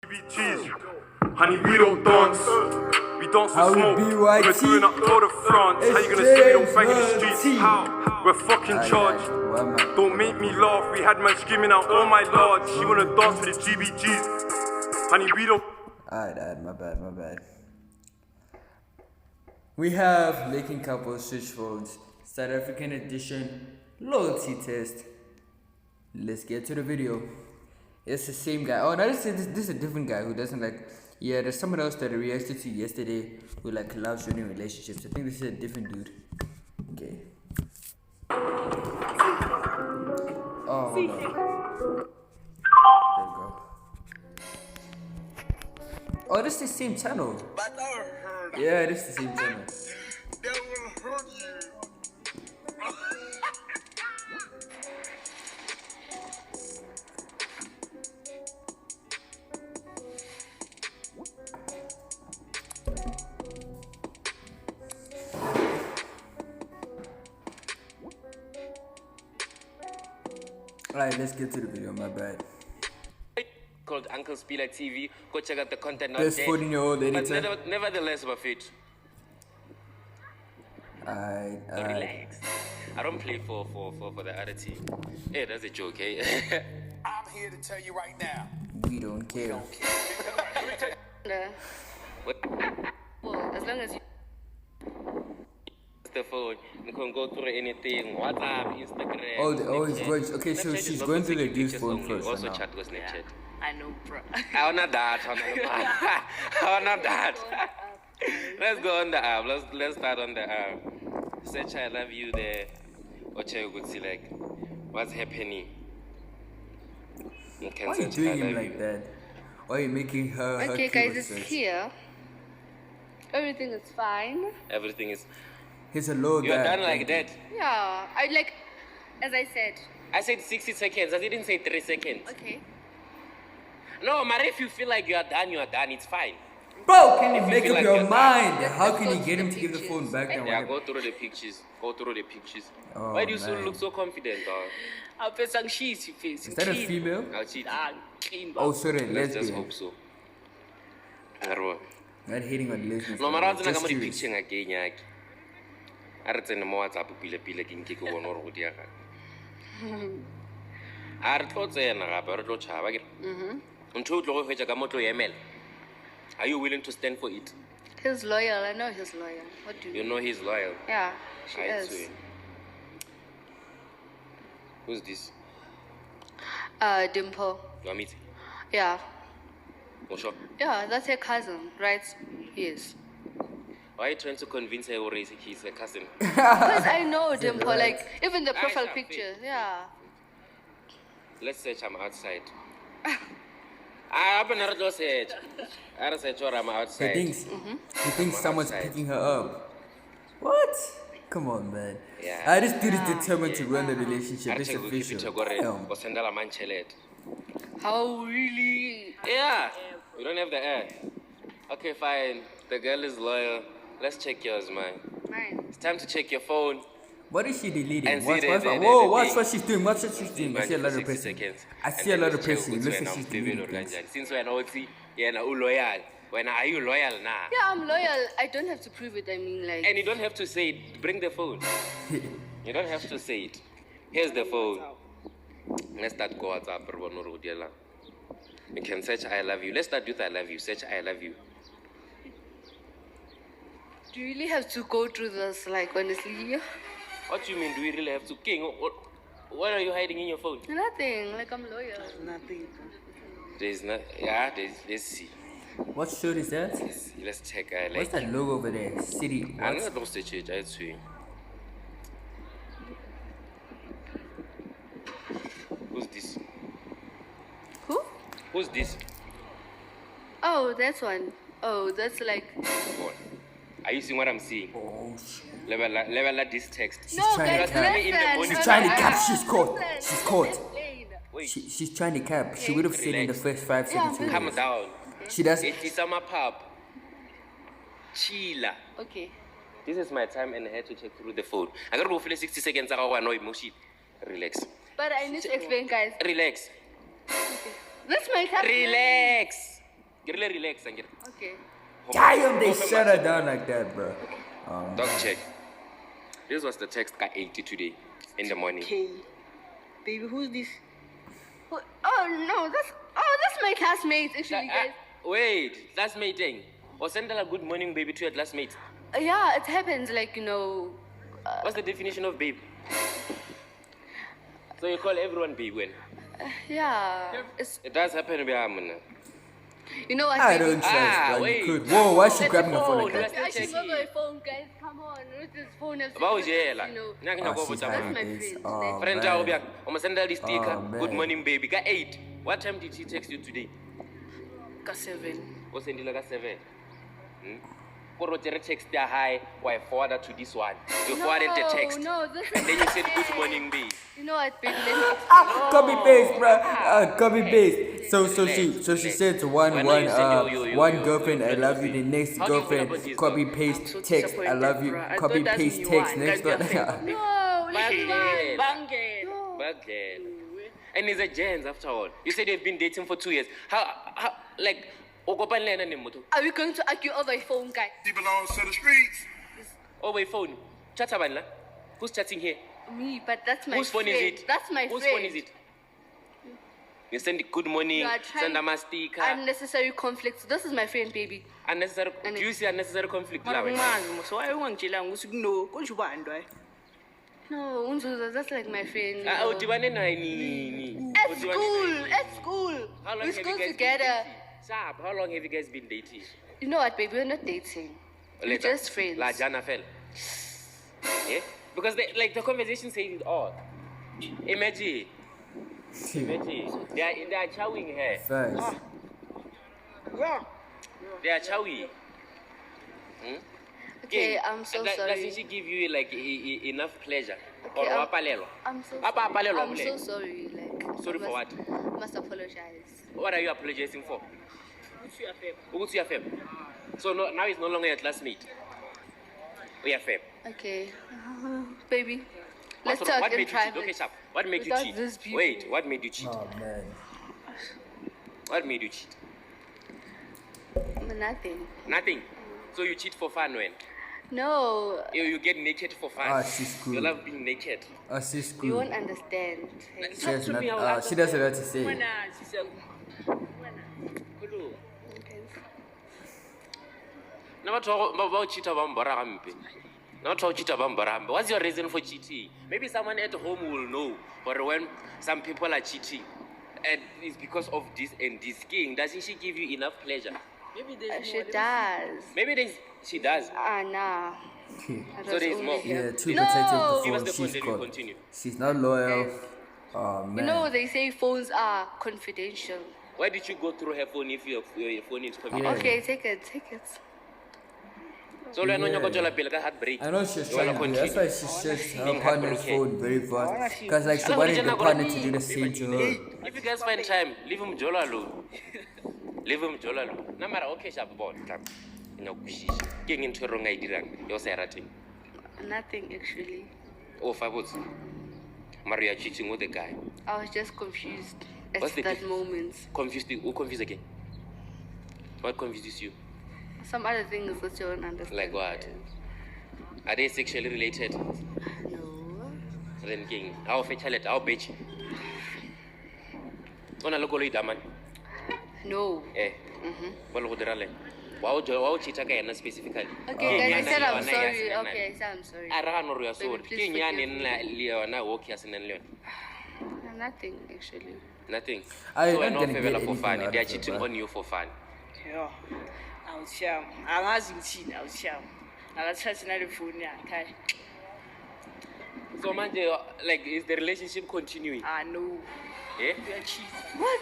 Cheese. Honey, we don't dance. We dance with smoke. We're doing up Tour de France. How you gonna say we don't bang in the streets? How? We're fucking charged. Don't make me laugh. We had man screaming out, oh my lord. She wanna dance with the GBGs. Honey, we don't. Alright, my bad. We have Linking Couple Switch Phones, South African edition, loyalty test. Let's get to the video. It's the same guy. Oh, no, this is a different guy who doesn't like. Yeah, there's someone else that I reacted to yesterday who like loves ruining relationships. I think this is a different dude. Okay. Oh, hold on. There we go. Oh, this is the same channel. Yeah, this is the same channel. That will hurt you. Alright, let's get to the video, my bad. Called Uncle Spiller TV. Go check out the content. Best 14-year-old editor. But nevertheless, Buffett. Alright. Relax. I don't play for the other team. Hey, that's a joke, eh? I'm here to tell you right now. We don't care. Well, as long as you. The phone. You can go through anything. WhatsApp, Instagram. It's going. Okay, so she's going through the dude's phone first. Also chat with Snapchat. I know, bro. I want that. I want that. Let's go on the app. Let's start on the app. Search I love you there. Watch you could see like what's happening. You can Why are you search doing I him love like you. that? Why are you making her? Okay, her guys, it's search? here. Everything is fine. Everything is. He's a low guy. You're done like that. Yeah, I like, as I said. I said 60 seconds. I didn't say 3 seconds. Okay. No, but if you feel like you are done, it's fine. Bro, can you make feel up like your you're mind? Let's How go can you to get the him to give the pictures. phone back then? Yeah, go through the pictures. Oh, Why do you man. look so confident, dog? I'll put some cheese, you face. Is that a female? I'll cheat. Clean, Oh, sorry, Let's just lesbian. hope so. Arwa. Not hating on lesbians. No, mara tsena ka just mo di curious. picture again yaki. A re tsene mo WhatsApp pile ke nke ke bona gore go dia ga. A re tlo tsena gape re tlo tshaba ke. Ntho o tlo go fetsa ka motlo yemela. Are you willing to stand for it? He's loyal. I know he's loyal. What do you You mean? know he's loyal. Yeah, she I is. swear. Who's this? Dimple. You want me to? Yeah. Oh, sure. Yeah, that's her cousin, right? Yes. Why are you trying to convince her he's a cousin? Because I know Dimple, right. like, even the profile Aisha, pictures, yeah. Let's search I'm outside. I happen to search. I search or I'm He outside. thinks someone's outside. picking her up. What? Come on, man. Yeah. This dude is determined to run the relationship. It's official. Damn. How really? Yeah. You don't have the air. Okay, fine. The girl is loyal. Let's check yours, man. Mine. It's time to check your phone. What is she deleting? And see Watch, the- watch, the- watch. the- Whoa, the watch thing. what she's doing. Watch what she's doing. I see a lot of 60 pressing. seconds. I And see a then lot let's of check pressing. who's Listen, when she's I'm feeling deleting or things. ganjani. Since when OT, yeah, na loyal. When are you loyal now? Yeah, I'm loyal. I don't have to prove it. I mean, like. And you don't have to say it. Bring the phone. You don't have to say it. Here's the phone. Let's start go WhatsApp. You can search I love you. Let's start with I love you. Search I love you. Do you really have to go through this, like, honestly? What do you mean? Do we really have to? King, what are you hiding in your phone? Nothing. Like, I'm loyal. Nothing. There's not. Yeah, let's see. What shirt is that? Let's check. What's that logo over there? City. I'm What? not lost it. I swear. Who's this? Who? Who's this? Oh, that's one. Oh, that's like. What? Are you seeing what I'm seeing? Oh shit. Level at this text. She's No, trying guys, to cap. in the morning. listen. She's trying to No, cap. no, She's caught. listen. She's caught. Explain. Wait, She's trying to cap. She would have said in the Relax. first 5 seconds. Yeah, calm down. She does. It is my pub. Chila. Okay. This is my time and I had to check through the phone. I gotta go for 60 seconds. I want no emotion. Relax. But I need to explain, guys. Relax. That's my cousin. Relax. Get a relax and get. Okay. Damn, they shut her down like that, bro. Dog check. This was the text got 80 today in the morning. Okay. Baby, who's this? Oh no, that's my classmate actually, guys. Wait, classmate thing. Or send her a good morning baby to your classmate. Yeah, it happens like, you know. What's the definition of babe? So you call everyone babe when? Yeah. It does happen to be a man. You know what? I baby? don't trust, bro. wait. You could. Whoa, why is she Let grabbing the her phone like phone, that? let's- I should go my phone, guys. Come on, with this phone. About Jela. You know. Oh, she's That's hiding my this. friend. Oh, Friend, man. I'm gonna send her the sticker. Oh, man. Good morning, baby. Got 8. What time did she text you today? Ka 7. O send like a 7. Koro tere text ya hi. Why forward to this one? You forwarded the text. No, this And then you said good morning, babe. You know what, baby? Let me Copy paste, bro. Copy paste. So she said to one girlfriend, I love you. The next How do you feel about girlfriend, this, copy I'm paste so text, I love you. disappointed, bro. I Copy thought that's paste me text one. next Guys, one. we are fake. No, let me Bangel. Bangel. Bangel. And it's a gents after all. You said they've been dating for 2 years. How like, Okopanlena Nemoto? Are we going to argue over a phone, guys? He belongs to the streets. Over phone. Chat abanla. Who's chatting here? Me, but that's my Whose phone friend. is it? That's my Whose friend. phone is it? You send good morning, You are send trying a sticker. unnecessary conflicts. This is my friend, baby. Unnecessary. Do you see unnecessary conflict? Mara Lawe? ungazi, so why ungangitshela ukuthi kuno konje ubani lo? No, Unzuza, that's like my friend. you Ah, know. udibane naye nini? At Udibane school, naye nini? at school. How long We have school you guys together. been dating? Sharp, how long have you guys been dating? You know what, baby? We're not dating. We're Later. just friends. La Jana fell. Yeah? Because they, like the conversation says it all. Imagine. They are chowing her. Facts. They are chowing. Okay, I'm so sorry. Doesn't she give you like enough pleasure? Okay, Or wapalelo? I'm so Apa sorry. apalelo I'm mle? so sorry. Like, Sorry for what? Must apologize. What are you apologizing for? Ukuthi uyafem. So now he's no longer your classmate. Uyafem. Okay, baby. Let's What talk made in you cheat? private. Okay, sharp. What made you Without cheat? these people. Wait, what made you cheat? Oh, man. What made you cheat? Nothing. Nothing. So you cheat for fun when? No, You get naked for fun. Ah, she's cool. You love being naked. Oh, she's you cool. won't understand. She has not, she doesn't know what to say. Wena sisa. Kulu. Okay. Na batho ba cheat ba mbora gampe. Na batho ba cheat ba mbora gampe. What's your reason for cheating? Maybe someone at home will know. Or when some people are cheating, and it's because of this and this king. Doesn't she give you enough pleasure? Maybe there's She more. does. Maybe she does. Nah. So there's more. Yeah, too No! protective Give us before the phone, she's then caught. we continue. She's not loyal. Yes. Oh, You man. know, they say phones are confidential. Why did you go through her phone if your phone is confidential? Yeah. Okay, take it. So le no Yeah. nyoko tswela pele ka heartbreak. I know she's You wanna trying to do. That's continue? why she shares her Being partner's heartbroken. phone very fast. Because like she Alang wanted dyan the ako partner lang. to do the same to her. If you guys find time, leave him Jola alone. Leave him Jola alone. Na mara okay sharp about it. Ina kushisha. Ke ngintwe ronga idirang. Yo sa rating. Nothing actually. Oh, Fabos. Maria cheating with the guy. I was just confused at What's the that diff- moment. Confused. Who confused again? What confuses you? Some other things that you don't understand. Like what? Are they sexually related? No. Then king. How fetchalet? How bitch? Ona lo koloi daman. No. Eh. Wa lo go dira le. Wa o cheat ka yena specifically. Okay, Ke guys, I nyane said le I'm yona ya sorry. senang. Okay, I said I'm sorry. A ra no re ya Baby, sorry. please Ke nyane forgive me. nna le yona wo ke ya senang le yona. Nothing actually. Nothing. I So don't wena o gonna get fevela for anything fun. out They are of it, cheating bro. on you for fun. Yo. Awusham. Angazi ngithini awusham. Akathathi nale phone yakhe. Kai. So manje like is the relationship continuing? Ah no. Eh? Uyachisa. What?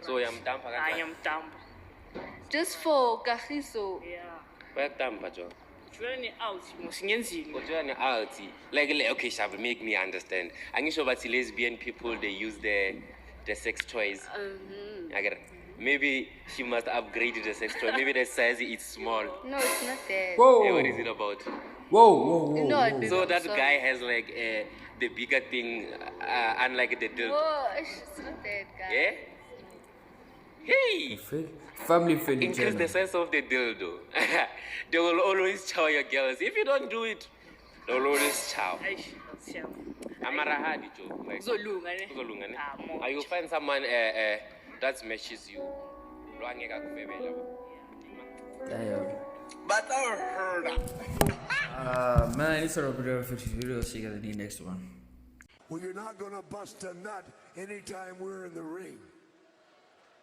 So uyamdampa Hayi kanjani? ngiyamdamba. Just for Kahiso. Yeah. Bayakudampa jo. Jula ni out musingenzini. Kodwa ni out. Like okay, shall make me understand. Angisho bathi lesbian people they use the sex toys. I get it. Maybe she must upgrade the sex toy. Maybe the size is small. No, it's not that. Whoa. Hey, what is it about? Whoa. You know, I'd be So that sorry. guy has like the bigger thing, unlike the dildo. Whoa, it's not that guy. Yeah? Hey, Hey! Family friendly Increase channel. the size of the dildo. They will always chow your girls. If you don't do it, they will always chow. Eish, awushaya. Amarahadi joke. Like, Kuzolunga ne? kuzolunga ne? Ah, more. Or you find someone that matches you. Lwangeka kufebela. Damn. But I heard that. Man, this sort of video. See you guys in the next one. Well, you're not gonna bust a nut anytime we're in the ring.